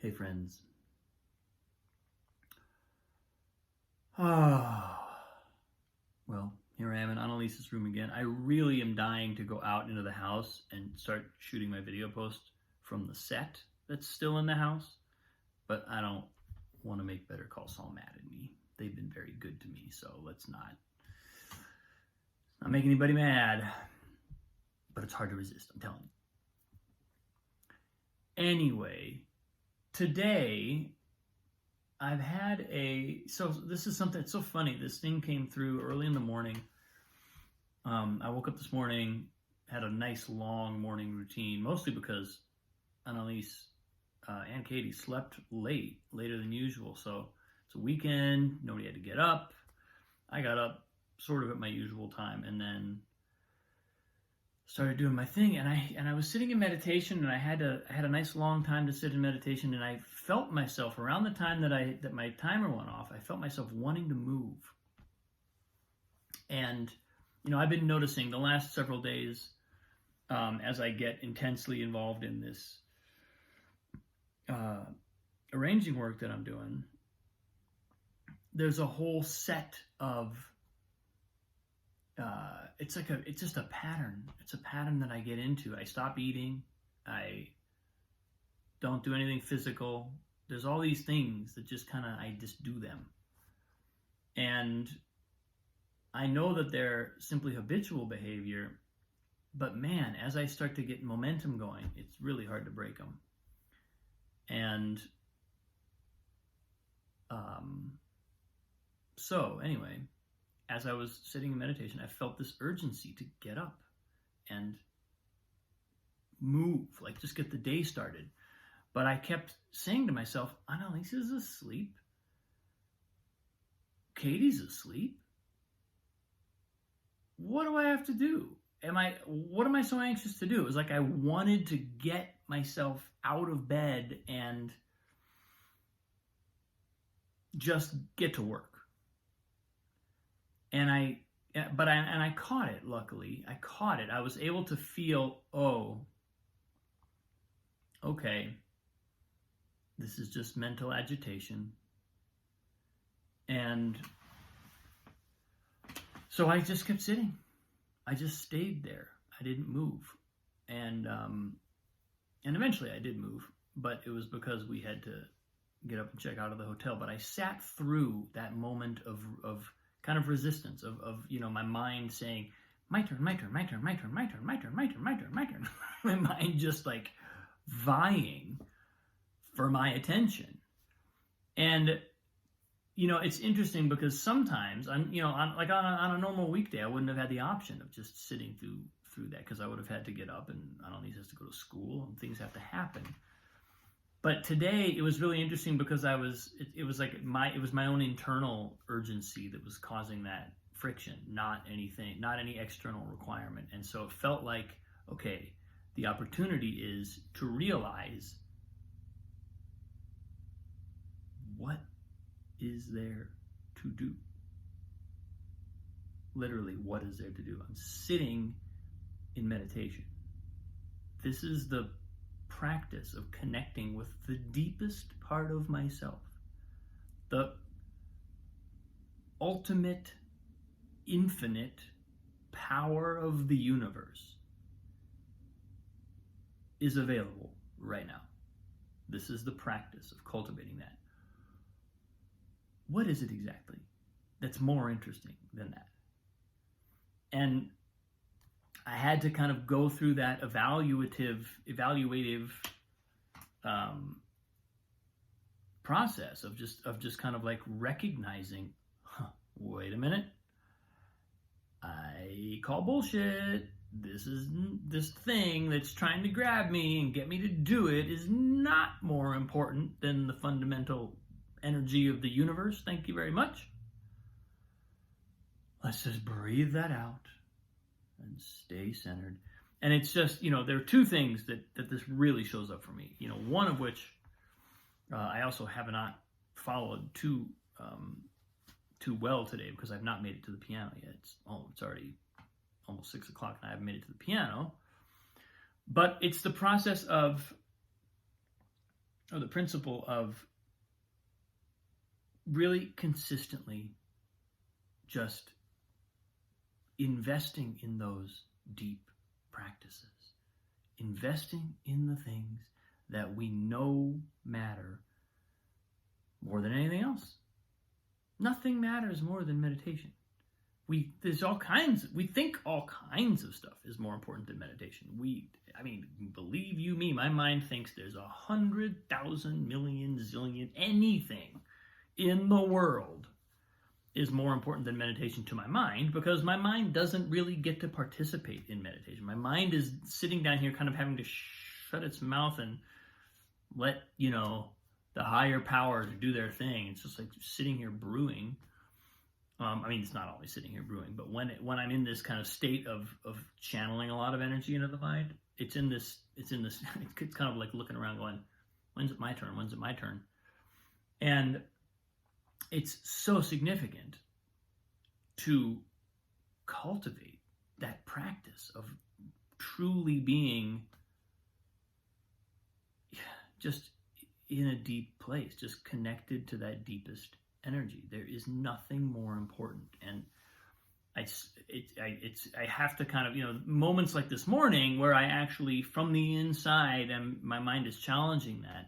Hey friends. Well, here I am in Annalise's room again. I really am dying to go out into the house and start shooting my video post from the set that's still in the house, but I don't want to make Better Call Saul mad at me. They've been very good to me, so let's not make anybody mad. But it's hard to resist, I'm telling you. Anyway, today I've had so this is something, it's so funny. This thing came through early in the morning. I woke up this morning, had a nice long morning routine, mostly because Annalise and Katie slept later than usual. So it's a weekend, nobody had to get up. I got up sort of at my usual time and then started doing my thing, and I was sitting in meditation, and I had a nice long time to sit in meditation, and I felt myself around the time that my timer went off. I felt myself wanting to move, and I've been noticing the last several days as I get intensely involved in this arranging work that I'm doing. There's a whole set of it's just a pattern. It's a pattern that I get into. I stop eating. I don't do anything physical. There's all these things that I just do them. And I know that they're simply habitual behavior, but man, as I start to get momentum going, it's really hard to break them. And so anyway, as I was sitting in meditation, I felt this urgency to get up and move, like just get the day started. But I kept saying to myself, Annalise is asleep. Katie's asleep. What do I have to do? What am I so anxious to do? It was like I wanted to get myself out of bed and just get to work. And I caught it, luckily. I caught it. I was able to feel, okay, this is just mental agitation. And so I just kept sitting. I just stayed there. I didn't move. And eventually I did move, but it was because we had to get up and check out of the hotel. But I sat through that moment of kind of resistance of my mind saying, my turn. My mind just like vying for my attention. And it's interesting because sometimes on a normal weekday I wouldn't have had the option of just sitting through that, because I would have had to get up and Annalise has to go to school and things have to happen. But today it was really interesting because it was my own internal urgency that was causing that friction, not any external requirement. And so it felt like, okay, the opportunity is to realize, what is there to do? Literally, what is there to do? I'm sitting in meditation. This is the practice of connecting with the deepest part of myself, the ultimate, infinite power of the universe is available right now. This is the practice of cultivating that. What is it exactly that's more interesting than that? And I had to kind of go through that evaluative process of just kind of like recognizing, wait a minute, I call bullshit. This thing that's trying to grab me and get me to do it is not more important than the fundamental energy of the universe. Thank you very much. Let's just breathe that out and stay centered. And it's just, there are two things that this really shows up for me. One of which I also have not followed too well today, because I've not made it to the piano yet. It's already almost 6 o'clock and I haven't made it to the piano. But it's the process of or the principle of really consistently just investing in those deep practices, investing in the things that we know matter more than anything else. Nothing matters more than meditation. We think all kinds of stuff is more important than meditation. Believe you me, my mind thinks there's 100,000 million zillion anything in the world is more important than meditation to my mind, because my mind doesn't really get to participate in meditation. My mind is sitting down here kind of having to shut its mouth and let, the higher powers do their thing. It's just like sitting here brewing. It's not always sitting here brewing, but when I'm in this kind of state of channeling a lot of energy into the mind, it's kind of like looking around going, when's it my turn? When's it my turn? And it's so significant to cultivate that practice of truly being just in a deep place, just connected to that deepest energy. There is nothing more important. And I have to kind of, moments like this morning where I actually from the inside and my mind is challenging that.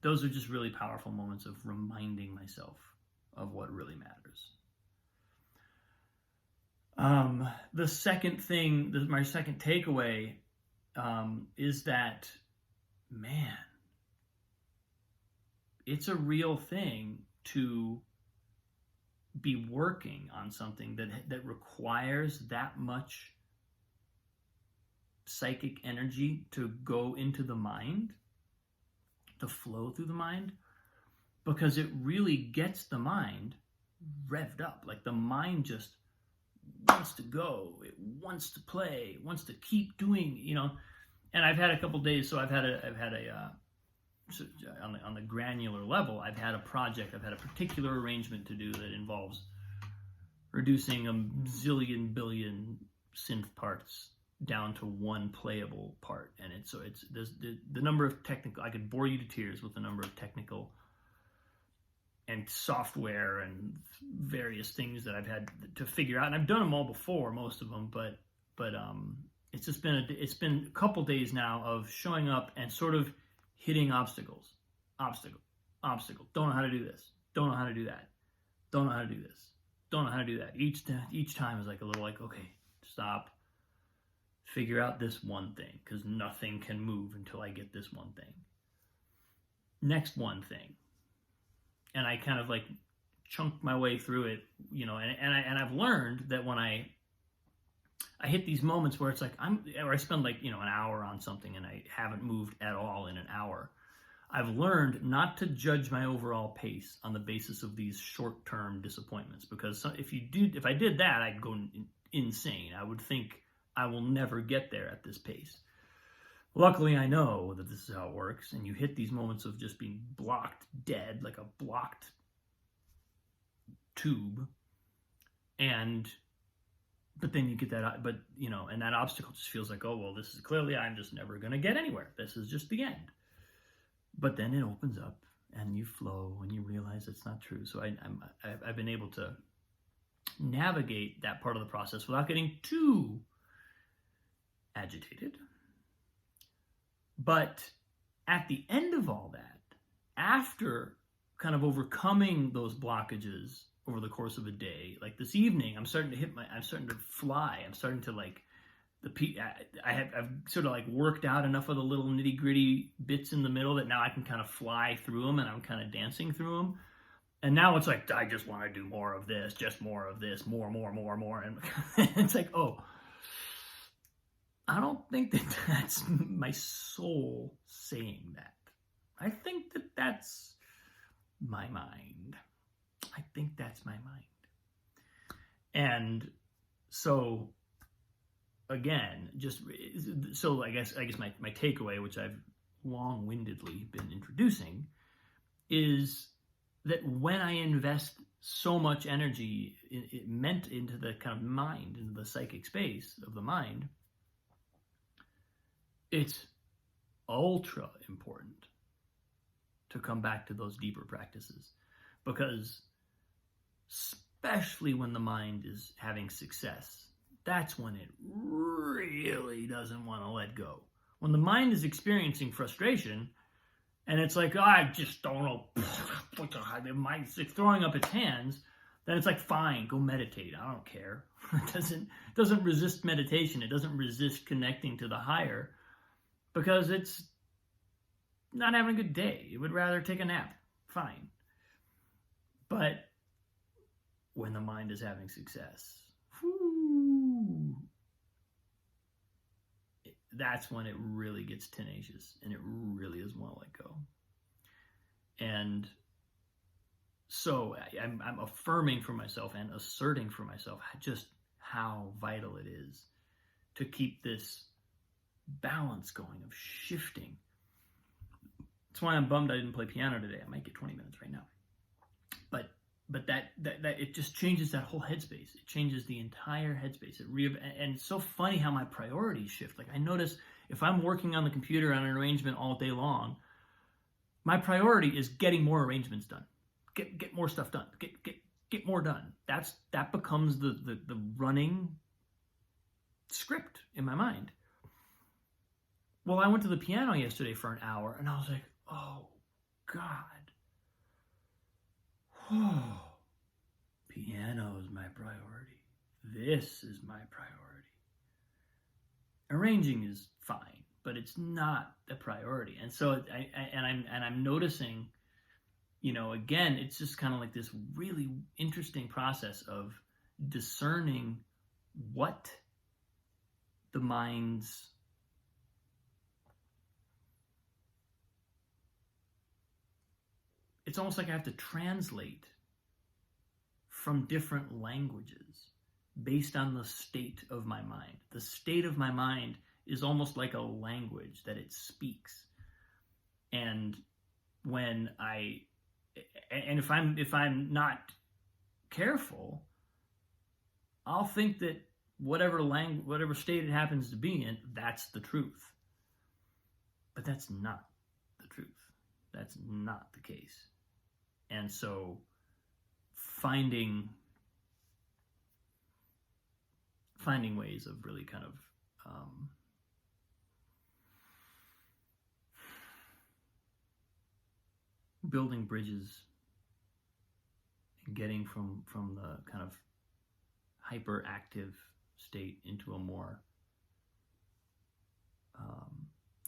Those are just really powerful moments of reminding myself of what really matters. The second thing, my second takeaway, is that, man, it's a real thing to be working on something that requires that much psychic energy to go into the mind, to flow through the mind, because it really gets the mind revved up. Like the mind just wants to go, it wants to play, it wants to keep doing, And I've had a couple days, so I've had on the granular level, I've had a particular arrangement to do that involves reducing a zillion billion synth parts down to one playable part. And there's the number of technical, I could bore you to tears with the number of technical and software and various things that I've had to figure out. And I've done them all before, most of them, but it's been a couple days now of showing up and sort of hitting obstacle. Don't know how to do this. Don't know how to do that. Don't know how to do this. Don't know how to do that. Each time is like a little like, okay, stop. Figure out this one thing, because nothing can move until I get this one thing. Next one thing. And I kind of like chunked my way through it, and I've learned that when I hit these moments where it's like I spend like, an hour on something and I haven't moved at all in an hour. I've learned not to judge my overall pace on the basis of these short-term disappointments, because if I did that, I'd go insane. I would think I will never get there at this pace. Luckily, I know that this is how it works, and you hit these moments of just being blocked dead, like a blocked tube, but then you get that, and that obstacle just feels like, oh, well, this is clearly, I'm just never going to get anywhere. This is just the end. But then it opens up, and you flow, and you realize it's not true. So I've been able to navigate that part of the process without getting too agitated. But at the end of all that, after kind of overcoming those blockages over the course of a day, like this evening, I'm starting to fly. I'm starting to I've sort of like worked out enough of the little nitty gritty bits in the middle that now I can kind of fly through them, and I'm kind of dancing through them. And now it's like, I just want to do more of this, just more of this, more. And it's like, oh, I don't think that that's my soul saying that. I think that that's my mind. I think that's my mind. And so, again, I guess my takeaway, which I've long-windedly been introducing, is that when I invest so much energy it meant into the kind of mind, into the psychic space of the mind, it's ultra important to come back to those deeper practices, because especially when the mind is having success, that's when it really doesn't want to let go. When the mind is experiencing frustration and it's like, oh, I just don't know, the mind's throwing up its hands, then it's like, fine, go meditate. I don't care. It doesn't resist meditation. It doesn't resist connecting to the higher, because it's not having a good day. It would rather take a nap. Fine. But when the mind is having success, that's when it really gets tenacious and it really doesn't want to let go. And so I'm affirming for myself and asserting for myself just how vital it is to keep this balance going of shifting. That's why I'm bummed I didn't play piano today. I might get 20 minutes right now. But that it just changes that whole headspace. It changes the entire headspace. And it's so funny how my priorities shift. Like, I notice if I'm working on the computer on an arrangement all day long, my priority is getting more arrangements done. Get more stuff done. Get more done. That becomes the running script in my mind. Well, I went to the piano yesterday for an hour and I was like, oh God. Oh, piano is my priority. This is my priority. Arranging is fine, but it's not the priority. And so I'm noticing, again, it's just kind of like this really interesting process of discerning what the mind's it's almost like I have to translate from different languages based on the state of my mind. The state of my mind is almost like a language that it speaks. And if I'm not careful, I'll think that whatever state it happens to be in, that's the truth. But that's not the truth. That's not the case. And so finding ways of really kind of building bridges and getting from the kind of hyperactive state into a more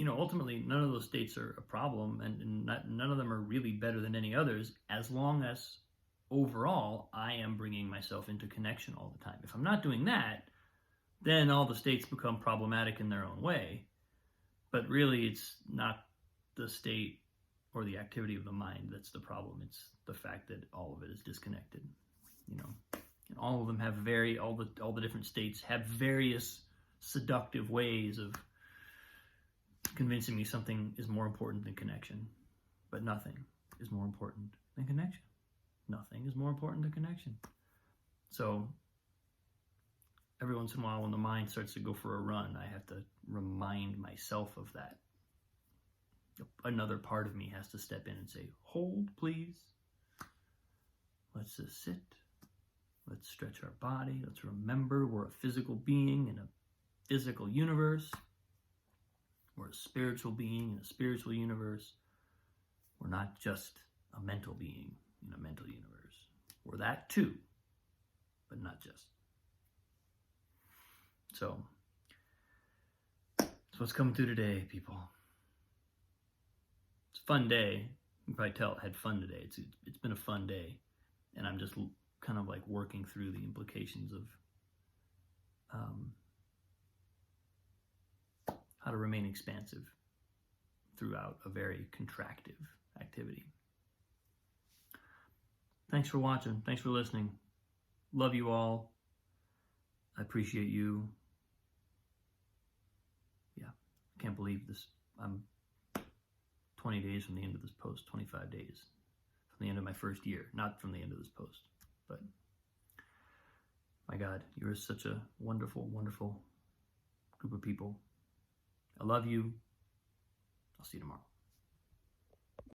ultimately, none of those states are a problem, and none of them are really better than any others, as long as overall I am bringing myself into connection all the time. If I'm not doing that, then all the states become problematic in their own way. But really, it's not the state or the activity of the mind that's the problem. It's the fact that all of it is disconnected. And all of them have all the different states have various seductive ways of convincing me something is more important than connection. But nothing is more important than connection. Nothing is more important than connection. So every once in a while when the mind starts to go for a run, I have to remind myself of that. Another part of me has to step in and say, hold, please. Let's just sit. Let's stretch our body. Let's remember we're a physical being in a physical universe. We're a spiritual being in a spiritual universe. We're not just a mental being in a mental universe. We're that too, but not just. So that's what's coming through today, people. It's a fun day. You can probably tell I had fun today. It's been a fun day, and I'm just kind of like working through the implications of how to remain expansive throughout a very contractive activity. Thanks for watching. Thanks for listening. Love you all. I appreciate you. Yeah, can't believe this. I'm 20 days from the end of this post, 25 days from the end of my first year, not from the end of this post. But my God, you're such a wonderful, wonderful group of people. I love you. I'll see you tomorrow.